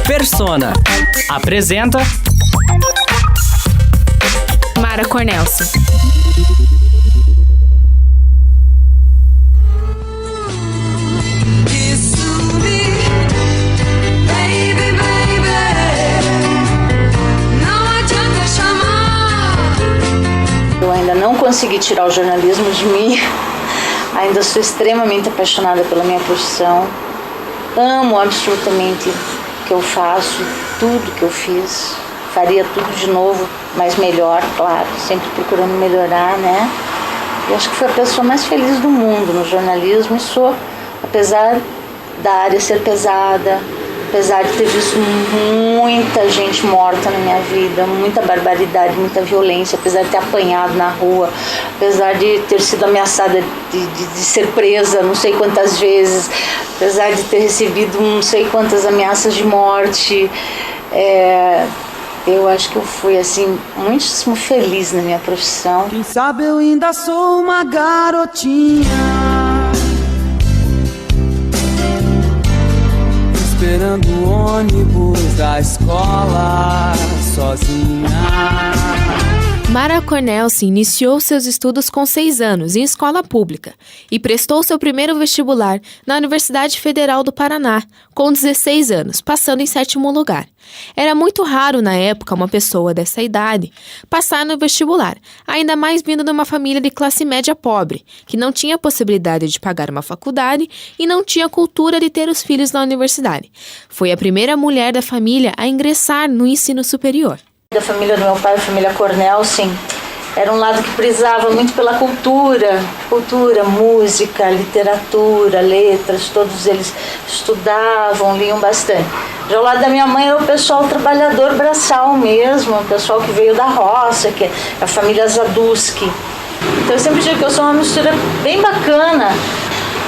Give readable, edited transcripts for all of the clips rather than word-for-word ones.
Persona apresenta Mara Cornelsen. Eu ainda não consegui tirar o jornalismo de mim, ainda sou extremamente apaixonada pela minha profissão, amo absolutamente o que eu faço, tudo que eu fiz, faria tudo de novo, mas melhor, claro, sempre procurando melhorar, né? E acho que fui a pessoa mais feliz do mundo no jornalismo e sou, apesar da área ser pesada, apesar de ter visto muita gente morta na minha vida, muita barbaridade, muita violência, apesar de ter apanhado na rua, apesar de ter sido ameaçada de ser presa não sei quantas vezes, apesar de ter recebido não sei quantas ameaças de morte, eu acho que eu fui assim, muitíssimo feliz na minha profissão. Quem sabe eu ainda sou uma garotinha esperando o ônibus da escola sozinha. Mara Cornelsen iniciou seus estudos com 6 anos em escola pública e prestou seu primeiro vestibular na Universidade Federal do Paraná, com 16 anos, passando em 7º lugar. Era muito raro na época uma pessoa dessa idade passar no vestibular, ainda mais vindo de uma família de classe média pobre, que não tinha possibilidade de pagar uma faculdade e não tinha cultura de ter os filhos na universidade. Foi a primeira mulher da família a ingressar no ensino superior. Da família do meu pai, a família Cornelsen, era um lado que prezava muito pela cultura, música, literatura, letras, todos eles estudavam, liam bastante. Já o lado da minha mãe era o pessoal trabalhador braçal mesmo, o pessoal que veio da roça, que é a família Zaduski. Então eu sempre digo que eu sou uma mistura bem bacana.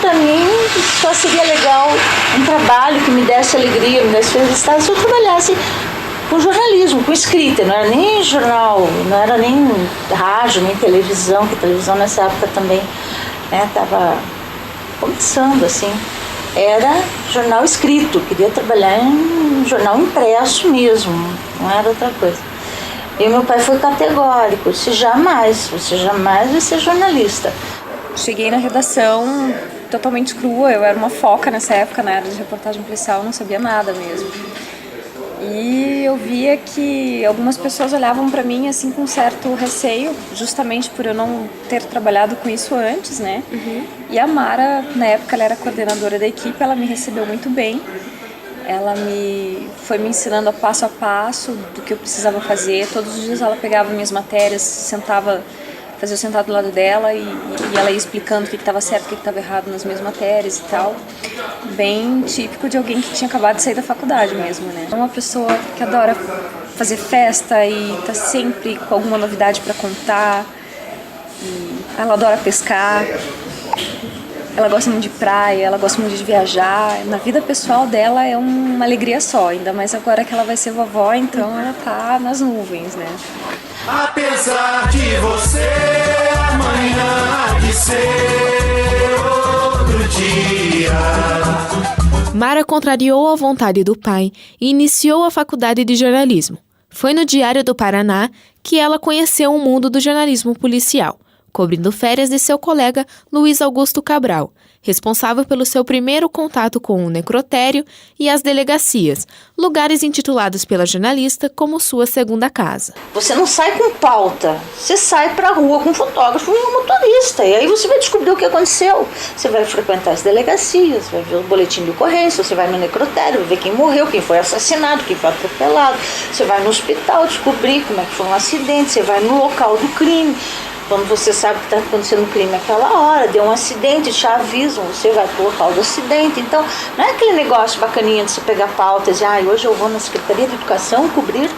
Para mim só seria legal um trabalho que me desse alegria, me desse felicidade se eu trabalhasse com jornalismo, com escrita, não era nem jornal, não era nem rádio, nem televisão, que televisão nessa época também estava começando assim. Era jornal escrito, queria trabalhar em jornal impresso mesmo, não era outra coisa. E o meu pai foi categórico, você jamais vai ser jornalista. Cheguei na redação totalmente crua, eu era uma foca nessa época, na área de reportagem policial, não sabia nada mesmo. E eu via que algumas pessoas olhavam para mim assim com certo receio, justamente por eu não ter trabalhado com isso antes, né? Uhum. E a Mara, na época, ela era coordenadora da equipe, ela me recebeu muito bem. Ela foi me ensinando passo a passo do que eu precisava fazer. Todos os dias ela pegava minhas matérias, fazia eu sentar do lado dela e ela ia explicando o que estava certo, o que estava errado nas minhas matérias e tal. Bem típico de alguém que tinha acabado de sair da faculdade mesmo, né? É uma pessoa que adora fazer festa e tá sempre com alguma novidade para contar. E ela adora pescar, ela gosta muito de praia, ela gosta muito de viajar. Na vida pessoal dela é uma alegria só, ainda mais agora que ela vai ser vovó, então ela tá nas nuvens, né? Apesar de você, amanhã há de ser outro dia. Mara contrariou a vontade do pai e iniciou a faculdade de jornalismo. Foi no Diário do Paraná que ela conheceu o mundo do jornalismo policial, cobrindo férias de seu colega Luiz Augusto Cabral, responsável pelo seu primeiro contato com o necrotério e as delegacias, lugares intitulados pela jornalista como sua segunda casa. Você não sai com pauta, você sai pra rua com um fotógrafo e um motorista, e aí você vai descobrir o que aconteceu. Você vai frequentar as delegacias, vai ver o boletim de ocorrência, você vai no necrotério, vai ver quem morreu, quem foi assassinado, quem foi atropelado, você vai no hospital descobrir como é que foi um acidente, você vai no local do crime. Quando você sabe que está acontecendo um crime naquela hora, deu um acidente, te avisam, você vai para o local do acidente. Então, não é aquele negócio bacaninha de você pegar pauta e dizer, hoje eu vou na Secretaria de Educação cobrir,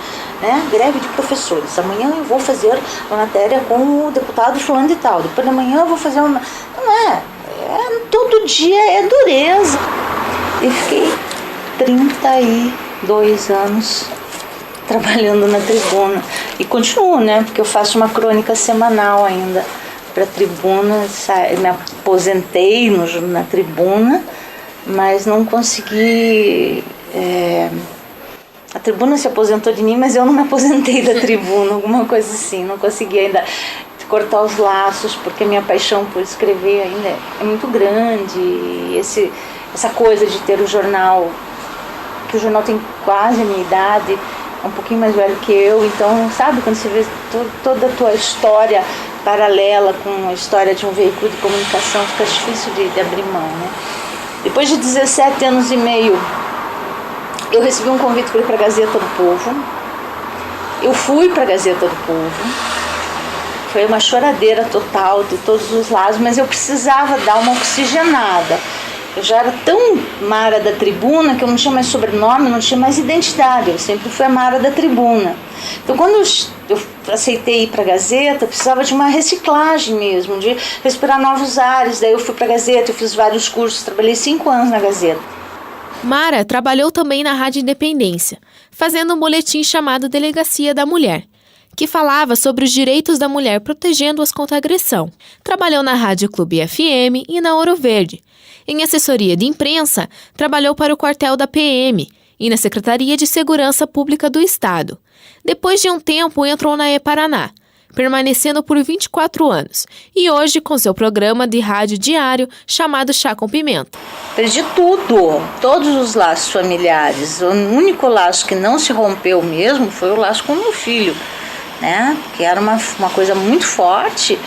né, greve de professores. Amanhã eu vou fazer uma matéria com o deputado fulano de tal. Depois da manhã eu vou fazer uma... Não todo dia é dureza. E fiquei 32 anos trabalhando na Tribuna. E continuo, né? Porque eu faço uma crônica semanal ainda para a Tribuna. Me aposentei na Tribuna mas não consegui. A tribuna se aposentou de mim, mas eu não me aposentei da tribuna, alguma coisa assim. Não consegui ainda cortar os laços, porque a minha paixão por escrever ainda é muito grande. E essa coisa de ter o jornal, que o jornal tem quase a minha idade, é um pouquinho mais velho que eu, então, sabe, quando você vê toda a tua história paralela com a história de um veículo de comunicação, fica difícil de abrir mão, né? Depois de 17 anos e meio, eu recebi um convite para ir para a Gazeta do Povo. Eu fui para a Gazeta do Povo. Foi uma choradeira total de todos os lados, mas eu precisava dar uma oxigenada. Eu já era tão Mara da Tribuna que eu não tinha mais sobrenome, não tinha mais identidade. Eu sempre fui a Mara da Tribuna. Então, quando eu aceitei ir para a Gazeta, eu precisava de uma reciclagem mesmo, de respirar novos ares. Daí eu fui para a Gazeta, eu fiz vários cursos, trabalhei 5 anos na Gazeta. Mara trabalhou também na Rádio Independência, fazendo um boletim chamado Delegacia da Mulher, que falava sobre os direitos da mulher protegendo-as contra a agressão. Trabalhou na Rádio Clube FM e na Ouro Verde. Em assessoria de imprensa, trabalhou para o quartel da PM e na Secretaria de Segurança Pública do Estado. Depois de um tempo, entrou na E-Paraná, permanecendo por 24 anos, e hoje com seu programa de rádio diário chamado Chá com Pimenta. Perdi tudo, todos os laços familiares. O único laço que não se rompeu mesmo foi o laço com o meu filho, né? Que era uma coisa muito forte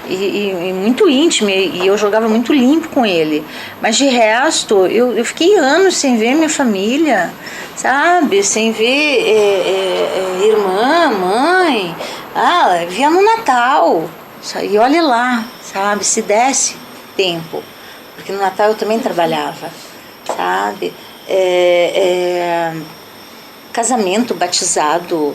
e muito íntima, e eu jogava muito limpo com ele. Mas de resto, eu fiquei anos sem ver minha família, sabe? Sem ver irmã, mãe. Via no Natal. E olha lá, sabe? Se desse tempo. Porque no Natal eu também trabalhava, sabe? Casamento, batizado,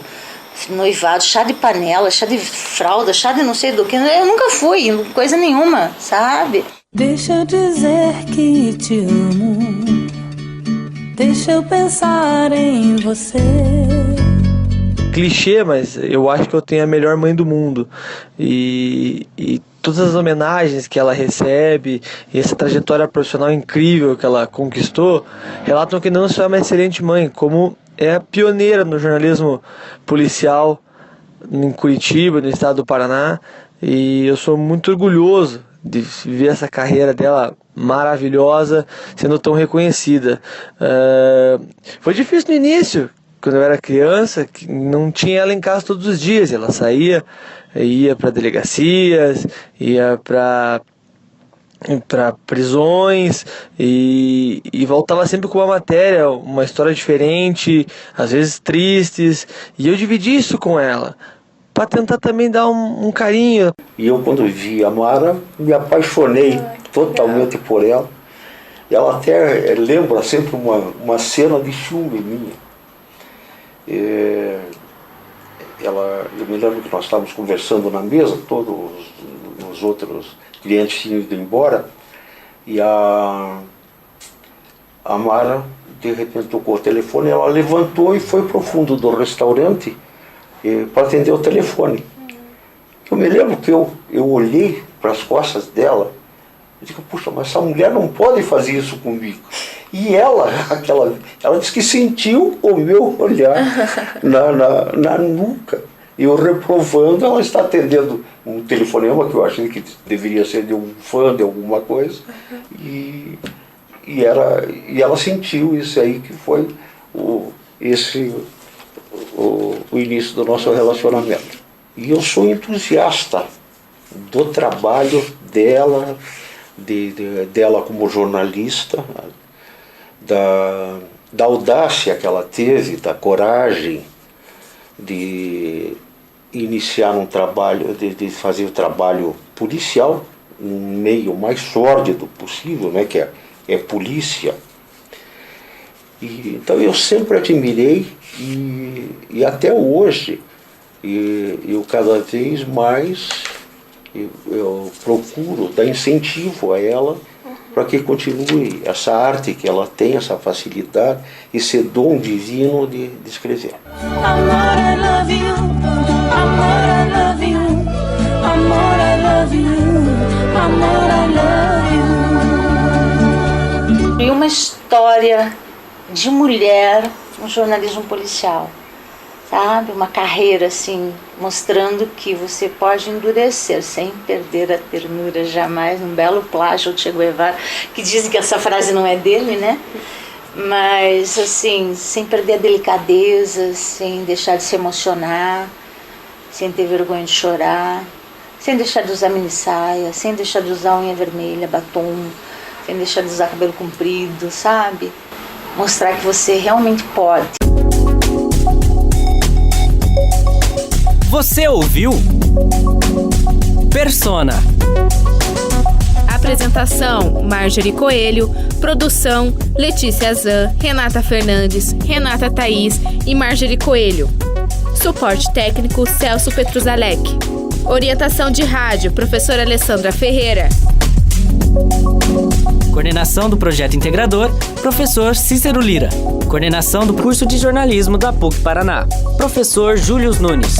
noivado, chá de panela, chá de fralda, chá de não sei do que. Eu nunca fui, coisa nenhuma, sabe? Deixa eu dizer que te amo. Deixa eu pensar em você. Clichê, mas eu acho que eu tenho a melhor mãe do mundo. E todas as homenagens que ela recebe, e essa trajetória profissional incrível que ela conquistou, relatam que não só é uma excelente mãe, como é pioneira no jornalismo policial em Curitiba, no estado do Paraná, e eu sou muito orgulhoso de ver essa carreira dela maravilhosa sendo tão reconhecida. Foi difícil no início, quando eu era criança, que não tinha ela em casa todos os dias. Ela saía, ia para delegacias, ia para prisões e voltava sempre com uma matéria, uma história diferente, às vezes tristes, e eu dividi isso com ela para tentar também dar um carinho. E eu, quando vi a Mara, me apaixonei totalmente por ela. E ela até lembra sempre uma cena de filme minha. Eu me lembro que nós estávamos conversando na mesa, todos os outros clientes tinham ido embora, e a Mara de repente tocou o telefone, ela levantou e foi para o fundo do restaurante para atender o telefone. Eu me lembro que eu olhei para as costas dela e digo, puxa, mas essa mulher não pode fazer isso comigo. E ela disse que sentiu o meu olhar na nuca. Eu reprovando, ela está atendendo um telefonema que eu achei que deveria ser de um fã de alguma coisa. E ela sentiu isso aí, que foi o início do nosso relacionamento. E eu sou entusiasta do trabalho dela, dela como jornalista, da audácia que ela teve, da coragem de iniciar um trabalho, de fazer o trabalho policial no meio mais sórdido possível, né, que é polícia. Então eu sempre admirei e até hoje eu cada vez mais eu procuro dar incentivo a ela para que continue essa arte que ela tem, essa facilidade, esse dom divino de escrever. Amor, I love you. Amor, I love you. Amor, I love you. Amor, I love you. E uma história de mulher no jornalismo policial, sabe? Uma carreira assim, mostrando que você pode endurecer sem perder a ternura jamais. Um belo plágio ao Che Guevara, que dizem que essa frase não é dele, né? Mas assim, sem perder a delicadeza, sem deixar de se emocionar, sem ter vergonha de chorar, sem deixar de usar mini saia, sem deixar de usar unha vermelha, batom, sem deixar de usar cabelo comprido, sabe? Mostrar que você realmente pode. Você ouviu? Persona. Apresentação: Marjorie Coelho. Produção: Letícia Zan, Renata Fernandes, Renata Thaís e Marjorie Coelho. Suporte técnico: Celso Petruzalek. Orientação de rádio: Professora Alessandra Ferreira. Coordenação do Projeto Integrador: Professor Cícero Lira. Coordenação do curso de jornalismo da PUC Paraná: Professor Júlio Nunes.